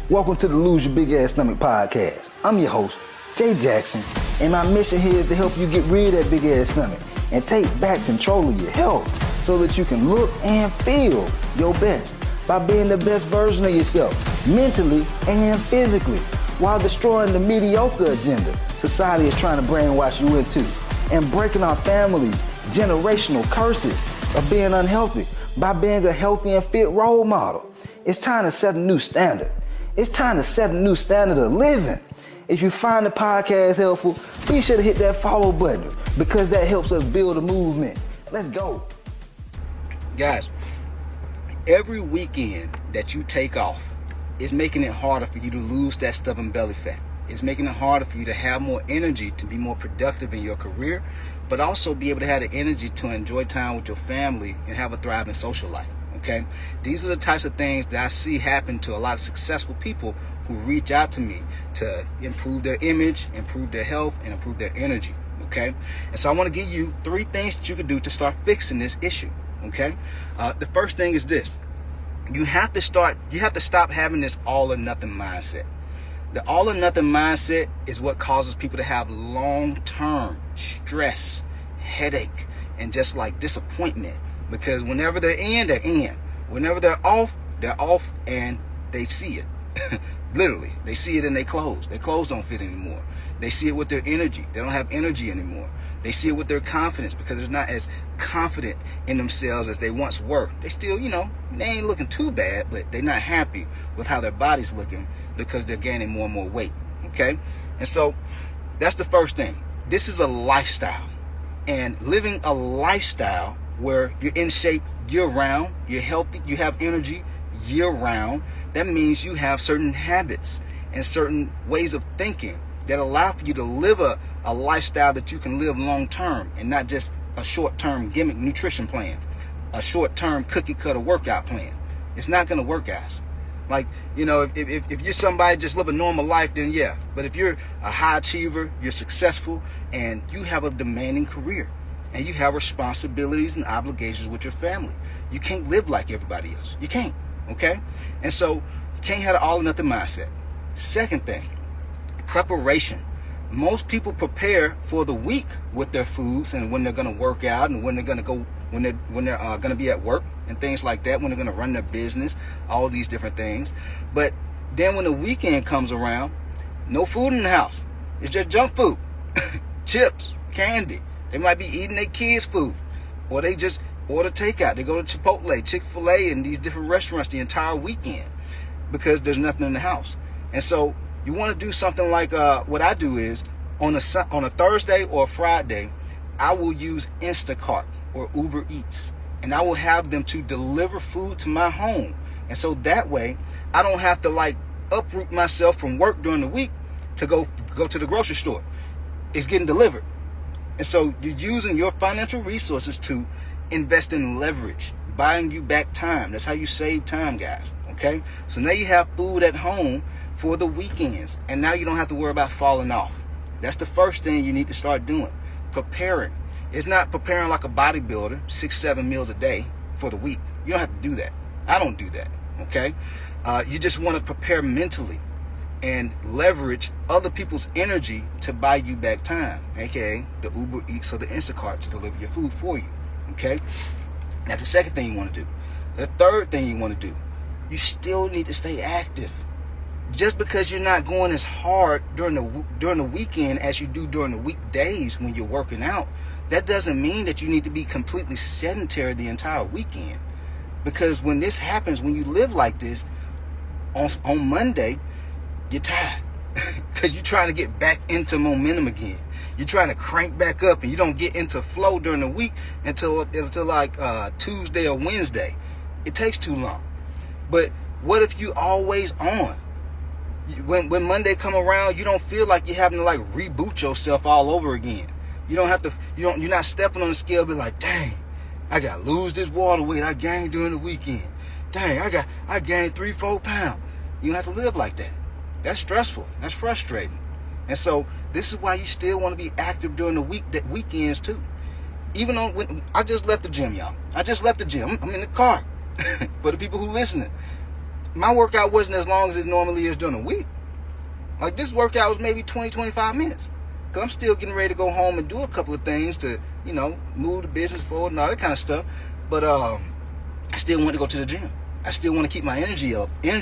Welcome to the Lose Your Big Ass Stomach podcast. I'm your host, Jay Jackson, and my mission here is to help you get rid of that big ass stomach and take back control of your health so that you can look and feel your best by being the best version of yourself, mentally and physically, while destroying the mediocre agenda society is trying to brainwash you into, and breaking our families' generational curses of being unhealthy by being a healthy and fit role model. It's time to set a new standard. It's time to set a new standard of living. If you find the podcast helpful, be sure to hit that follow button because that helps us build a movement. Let's go. Guys, every weekend that you take off is making it harder for you to lose that stubborn belly fat. It's making it harder for you to have more energy to be more productive in your career, but also be able to have the energy to enjoy time with your family and have a thriving social life. Okay, these are the types of things that I see happen to a lot of successful people who reach out to me to improve their image, improve their health, and improve their energy. Okay, and so I want to give you 3 things that you can do to start fixing this issue. Okay, the first thing is this: you have to stop having this all or nothing mindset. The all or nothing mindset is what causes people to have long-term stress, headache, and just like disappointment. Because whenever they're in, they're in. Whenever they're off, and they see it. Literally, they see it in their clothes. Their clothes don't fit anymore. They see it with their energy. They don't have energy anymore. They see it with their confidence because they're not as confident in themselves as they once were. They still, they ain't looking too bad, but they're not happy with how their body's looking because they're gaining more and more weight. Okay? And so that's the first thing. This is a lifestyle. And living a lifestyle where you're in shape year-round, you're healthy, you have energy year-round, that means you have certain habits and certain ways of thinking that allow for you to live a lifestyle that you can live long-term and not just a short-term gimmick nutrition plan, a short-term cookie-cutter workout plan. It's not going to work, guys. Like, if you're somebody just live a normal life, then yeah. But if you're a high achiever, you're successful, and you have a demanding career, and you have responsibilities and obligations with your family, you can't live like everybody else. You can't, okay? And so you can't have an all or nothing mindset. Second thing, preparation. Most people prepare for the week with their foods and when they're going to work out and when they're going to go, when they're going to be at work and things like that, when they're going to run their business, all these different things. But then when the weekend comes around, no food in the house. It's just junk food, chips, candy. They might be eating their kids' food, or they just order takeout. They go to Chipotle, Chick-fil-A, and these different restaurants the entire weekend because there's nothing in the house. And so you want to do something like what I do is on a Thursday or a Friday, I will use Instacart or Uber Eats, and I will have them to deliver food to my home. And so that way, I don't have to uproot myself from work during the week to go to the grocery store. It's getting delivered. And so you're using your financial resources to invest in leverage, buying you back time. That's how you save time, guys. Okay? So now you have food at home for the weekends. And now you don't have to worry about falling off. That's the first thing you need to start doing. Preparing. It's not preparing like a bodybuilder, 6-7 meals a day for the week. You don't have to do that. I don't do that. Okay? You just want to prepare mentally and leverage other people's energy to buy you back time, aka the Uber Eats or the Instacart to deliver your food for you. Okay? Now the second thing you want to do. The third thing you want to do, you still need to stay active. Just because you're not going as hard during the weekend as you do during the weekdays when you're working out, that doesn't mean that you need to be completely sedentary the entire weekend. Because when this happens, when you live like this, on Monday, you're tired because you're trying to get back into momentum again. You're trying to crank back up, and you don't get into flow during the week until Tuesday or Wednesday. It takes too long. But what if you always on? When Monday come around, you don't feel like you're having to reboot yourself all over again. You don't have to. You're not stepping on the scale, be like, dang, I got to lose this water weight I gained during the weekend. Dang, I gained 3-4 pounds. You don't have to live like that. That's stressful. That's frustrating. And so this is why you still want to be active during the weekends too. Even when I just left the gym, y'all. I just left the gym. I'm in the car. For the people who listening, my workout wasn't as long as it normally is during the week. Like this workout was maybe 20, 25 minutes. Because I'm still getting ready to go home and do a couple of things to, move the business forward and all that kind of stuff. But I still want to go to the gym. I still want to keep my energy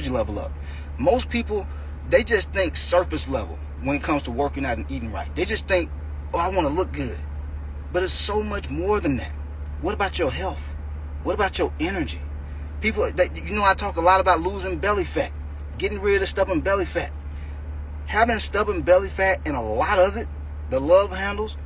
level up. Most people, they just think surface level when it comes to working out and eating right. They just think, oh, I want to look good. But it's so much more than that. What about your health? What about your energy? People, I talk a lot about losing belly fat, getting rid of stubborn belly fat. Having stubborn belly fat and a lot of it, the love handles,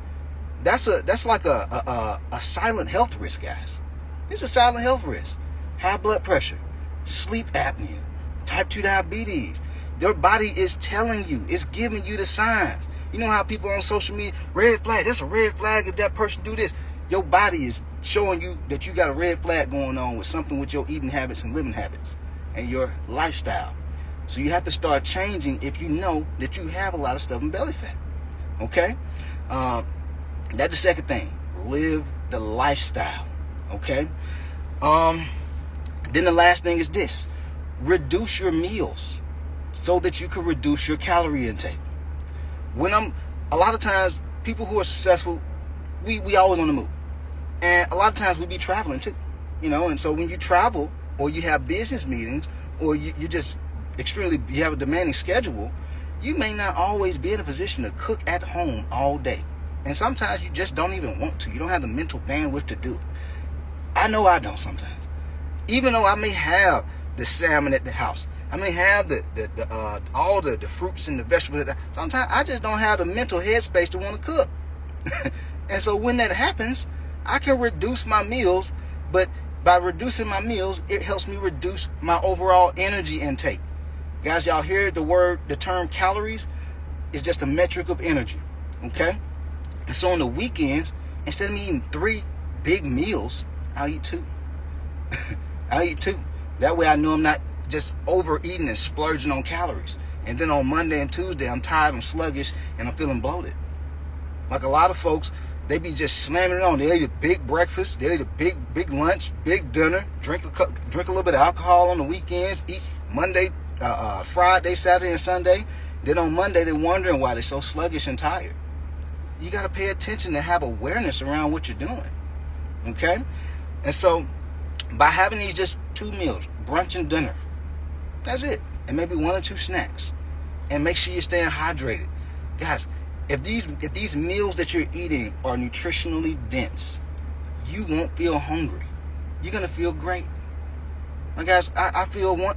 that's like a silent health risk, guys. It's a silent health risk. High blood pressure, sleep apnea, type 2 diabetes. Your body is telling you, it's giving you the signs. You know how people on social media, red flag, that's a red flag if that person do this. Your body is showing you that you got a red flag going on with something with your eating habits and living habits and your lifestyle. So you have to start changing if you know that you have a lot of stubborn belly fat. Okay? That's the second thing. Live the lifestyle. Okay? Then the last thing is this. Reduce your meals so that you can reduce your calorie intake. A lot of times, people who are successful, we always on the move. And a lot of times we be traveling too. And so when you travel or you have business meetings or you have a demanding schedule, you may not always be in a position to cook at home all day. And sometimes you just don't even want to. You don't have the mental bandwidth to do it. I know I don't sometimes. Even though I may have the salmon at the house, I may have all the fruits and the vegetables. Sometimes I just don't have the mental headspace to want to cook. And so when that happens, I can reduce my meals. But by reducing my meals, it helps me reduce my overall energy intake. Guys, y'all hear the term calories? It's just a metric of energy. Okay? And so on the weekends, instead of me eating 3 big meals, I'll eat 2. I'll eat 2. That way I know I'm not just overeating and splurging on calories. And then on Monday and Tuesday, I'm tired, I'm sluggish, and I'm feeling bloated. Like a lot of folks, they be just slamming it on. They eat a big breakfast, they eat a big lunch, big dinner, drink a little bit of alcohol on the weekends, eat Monday, Friday, Saturday, and Sunday. Then on Monday, they're wondering why they're so sluggish and tired. You got to pay attention to have awareness around what you're doing. Okay? And so, by having these just 2 meals, brunch and dinner, that's it. And maybe 1 or 2 snacks. And make sure you're staying hydrated. Guys, if these meals that you're eating are nutritionally dense, you won't feel hungry. You're going to feel great. Now, guys, I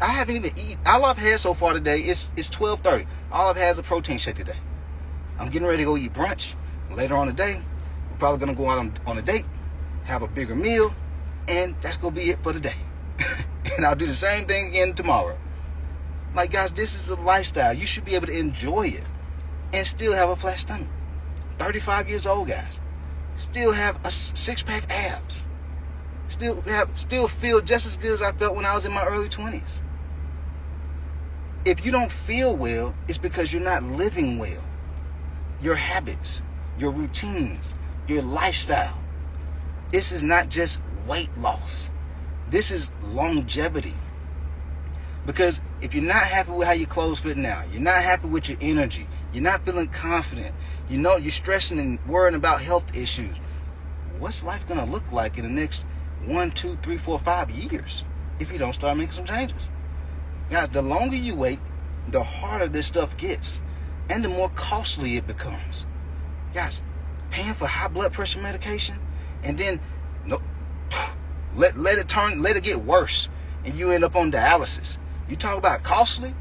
haven't even eaten. All I've had so far today is 12:30. All I've had is a protein shake today. I'm getting ready to go eat brunch. Later on today, we're probably going to go out on a date, have a bigger meal, and that's going to be it for the day. And I'll do the same thing again tomorrow. Like, guys, this is a lifestyle. You should be able to enjoy it and still have a flat stomach. 35 years old, guys. Still have a 6-pack abs. Still feel just as good as I felt when I was in my early 20s. If you don't feel well, it's because you're not living well. Your habits, your routines, your lifestyle. This is not just weight loss. This is longevity. Because if you're not happy with how your clothes fit now, you're not happy with your energy, you're not feeling confident, you're stressing and worrying about health issues, what's life going to look like in the next 1, 2, 3, 4, 5 years if you don't start making some changes? Guys, the longer you wait, the harder this stuff gets and the more costly it becomes. Guys, paying for high blood pressure medication and then let it get worse and you end up on dialysis. You talk about costly?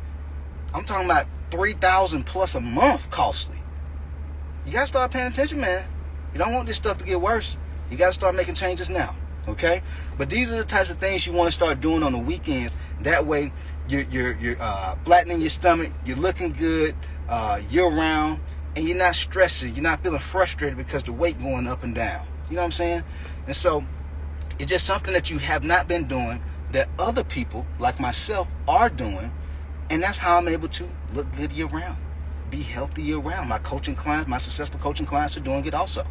I'm talking about $3,000 plus a month costly. You gotta start paying attention, man. You don't want this stuff to get worse. You gotta start making changes now. Okay? But these are the types of things you want to start doing on the weekends. That way you're flattening your stomach, you're looking good year round, and you're not stressing, you're not feeling frustrated because the weight going up and down. You know what I'm saying? And so it's just something that you have not been doing that other people like myself are doing, and that's how I'm able to look good year round, be healthy year round. My successful coaching clients are doing it also.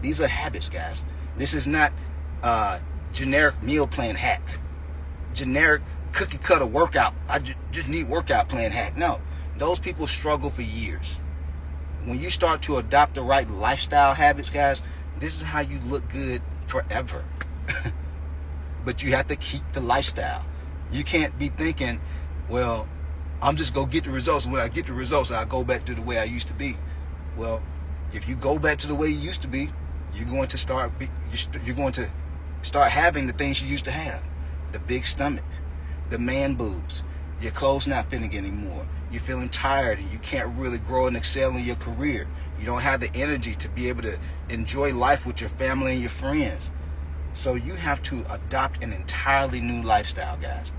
These are habits, guys. This is not generic meal plan hack, generic cookie cutter workout. I just need workout plan hack. No, those people struggle for years. When you start to adopt the right lifestyle habits, guys, this is how you look good forever. But you have to keep the lifestyle. You can't be thinking, well, I'm just going to get the results. And when I get the results, I'll go back to the way I used to be. Well, if you go back to the way you used to be, you're going to start having the things you used to have. The big stomach, the man boobs, your clothes not fitting anymore. You're feeling tired and you can't really grow and excel in your career. You don't have the energy to be able to enjoy life with your family and your friends. So you have to adopt an entirely new lifestyle, guys.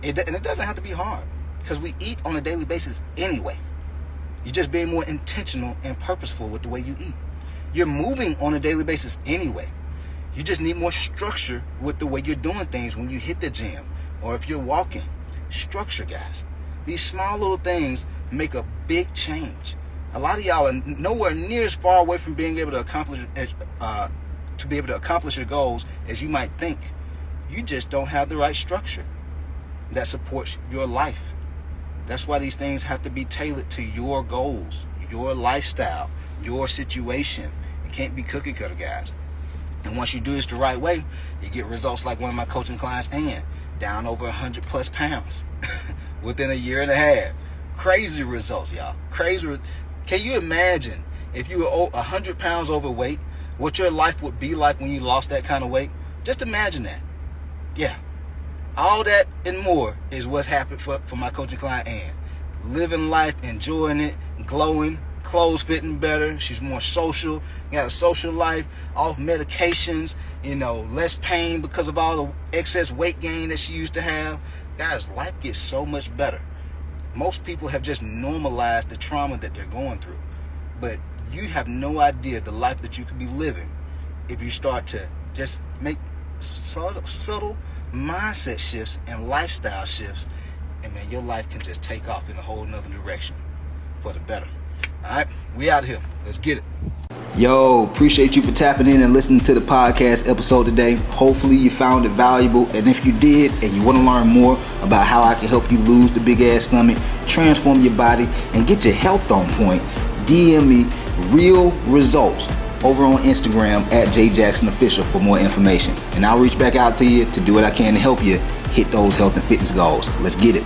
And it doesn't have to be hard, because we eat on a daily basis anyway. You're just being more intentional and purposeful with the way you eat. You're moving on a daily basis anyway. You just need more structure with the way you're doing things when you hit the gym or if you're walking. Structure, guys. These small little things make a big change. A lot of y'all are nowhere near as far away from being able to accomplish your goals as you might think. You just don't have the right structure that supports your life. That's why these things have to be tailored to your goals, your lifestyle, your situation. It can't be cookie cutter, guys. And once you do this the right way, you get results like one of my coaching clients, Ann, down over 100 plus pounds within a year and a half. Crazy results, y'all. Crazy. Can you imagine if you were 100 pounds overweight, what your life would be like when you lost that kind of weight? Just imagine that. Yeah. All that and more is what's happened for my coaching client, Ann. Living life, enjoying it, glowing, clothes fitting better. She's more social, got a social life, off medications, less pain because of all the excess weight gain that she used to have. Guys, life gets so much better. Most people have just normalized the trauma that they're going through. But you have no idea the life that you could be living if you start to just make subtle mindset shifts and lifestyle shifts, and man, your life can just take off in a whole nother direction for the better. All right, we out of here. Let's get it. Yo, appreciate you for tapping in and listening to the podcast episode today. Hopefully you found it valuable, and if you did and you want to learn more about how I can help you lose the big ass stomach, transform your body, and get your health on point, DM me real results over on Instagram at JJacksonOfficial for more information. And I'll reach back out to you to do what I can to help you hit those health and fitness goals. Let's get it.